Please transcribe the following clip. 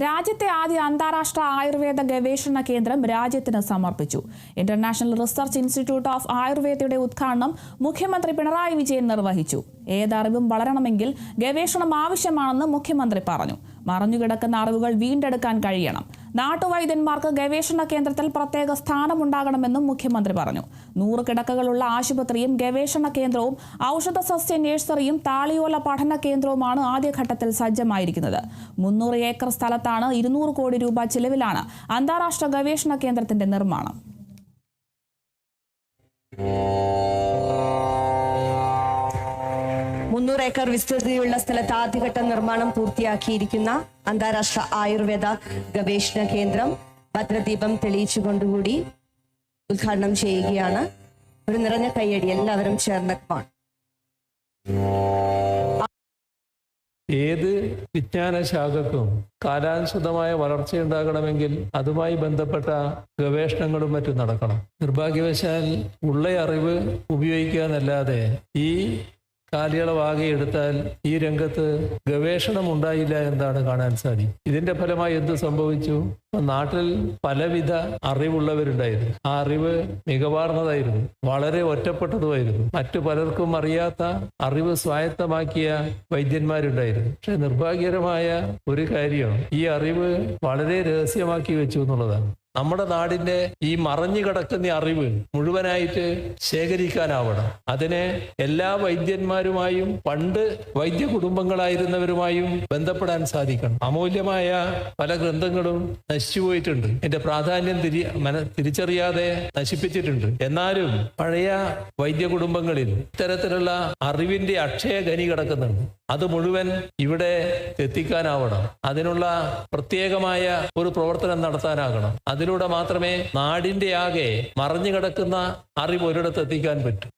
രാജ്യത്തെ ആദ്യ അന്താരാഷ്ട്ര ആയുർവേദ ഗവേഷണ കേന്ദ്രം രാജ്യത്തിന് സമർപ്പിച്ചു. ഇന്റർനാഷണൽ റിസർച്ച് ഇൻസ്റ്റിറ്റ്യൂട്ട് ഓഫ് ആയുർവേദയുടെ ഉദ്ഘാടനം മുഖ്യമന്ത്രി പിണറായി വിജയൻ നിർവഹിച്ചു. ഏതറിവും വളരണമെങ്കിൽ ഗവേഷണം ആവശ്യമാണെന്ന് മുഖ്യമന്ത്രി പറഞ്ഞു. മറഞ്ഞുകിടക്കുന്ന അറിവുകൾ വീണ്ടെടുക്കാൻ കഴിയണം. നാട്ടുവൈദ്യന്മാർക്ക് ഗവേഷണ കേന്ദ്രത്തിൽ പ്രത്യേക സ്ഥാനമുണ്ടാകണമെന്നും മുഖ്യമന്ത്രി പറഞ്ഞു. 100 കിടക്കകളുള്ള ആശുപത്രിയും ഗവേഷണ കേന്ദ്രവും ഔഷധ സസ്യ നഴ്സറിയും താളിയോല പഠന കേന്ദ്രവുമാണ് ആദ്യഘട്ടത്തിൽ സജ്ജമായിരിക്കുന്നത്. 300 ഏക്കർ സ്ഥലത്താണ് 200 കോടി രൂപ ചിലവിലാണ് അന്താരാഷ്ട്ര ഗവേഷണ കേന്ദ്രത്തിന്റെ നിർമ്മാണം. ഏക്കർ വിസ്തൃതിയുള്ള സ്ഥലത്ത് ആദ്യഘട്ട നിർമ്മാണം പൂർത്തിയാക്കിയിരിക്കുന്ന അന്താരാഷ്ട്ര ആയുർവേദ ഗവേഷണ കേന്ദ്രം ഭദ്രദീപം തെളിയിച്ചുകൊണ്ടുകൂടി ഉദ്ഘാടനം ചെയ്യുകയാണ്. ഒരു നിറഞ്ഞ കയ്യടി എല്ലാവരും ചേർന്ന്. ഏത് വിജ്ഞാന ശാഖക്കും കാലാനുസൃതമായ വളർച്ചയുണ്ടാകണമെങ്കിൽ അതുമായി ബന്ധപ്പെട്ട ഗവേഷണങ്ങളും മറ്റും നടക്കണം. നിർഭാഗ്യവശാൽ ഉള്ള അറിവ് ഉപയോഗിക്കുക എന്നല്ലാതെ ഈ കാലയളവാകെ എടുത്താൽ ഈ രംഗത്ത് ഗവേഷണം ഉണ്ടായില്ല എന്നാണ് കാണാൻ സാധിക്കും. ഇതിന്റെ ഫലമായി എന്ത് സംഭവിച്ചു? നാട്ടിൽ പലവിധ അറിവുള്ളവരുണ്ടായിരുന്നു. ആ അറിവ് മികവാർന്നതായിരുന്നു, വളരെ ഒറ്റപ്പെട്ടതുമായിരുന്നു. മറ്റു പലർക്കും അറിയാത്ത അറിവ് സ്വായത്തമാക്കിയ വൈദ്യന്മാരുണ്ടായിരുന്നു. പക്ഷെ നിർഭാഗ്യകരമായ ഒരു കാര്യം, ഈ അറിവ് വളരെ രഹസ്യമാക്കി വെച്ചു എന്നുള്ളതാണ്. നമ്മുടെ നാടിന്റെ ഈ മറഞ്ഞു കിടക്കുന്ന അറിവ് മുഴുവനായിട്ട് ശേഖരിക്കാനാവണം. അതിനെ എല്ലാ വൈദ്യന്മാരുമായും പണ്ട് വൈദ്യ കുടുംബങ്ങളായിരുന്നവരുമായും ബന്ധപ്പെടാൻ സാധിക്കണം. അമൂല്യമായ പല ഗ്രന്ഥങ്ങളും നശിച്ചുപോയിട്ടുണ്ട്. എന്റെ പ്രാധാന്യം തിരിച്ചറിയാതെ നശിപ്പിച്ചിട്ടുണ്ട്. എന്നാലും പഴയ വൈദ്യ കുടുംബങ്ങളിൽ ഇത്തരത്തിലുള്ള അറിവിന്റെ അക്ഷയ ഖനി കിടക്കുന്നുണ്ട്. അത് മുഴുവൻ ഇവിടെ എത്തിക്കാനാവണം. അതിനുള്ള പ്രത്യേകമായ ഒരു പ്രവർത്തനം നടത്താനാകണം. അതിലൂടെ മാത്രമേ നാടിന്റെ ആകെ മറഞ്ഞു കിടക്കുന്ന അറിവ് ഒരിടത്ത് എത്തിക്കാൻ പറ്റൂ.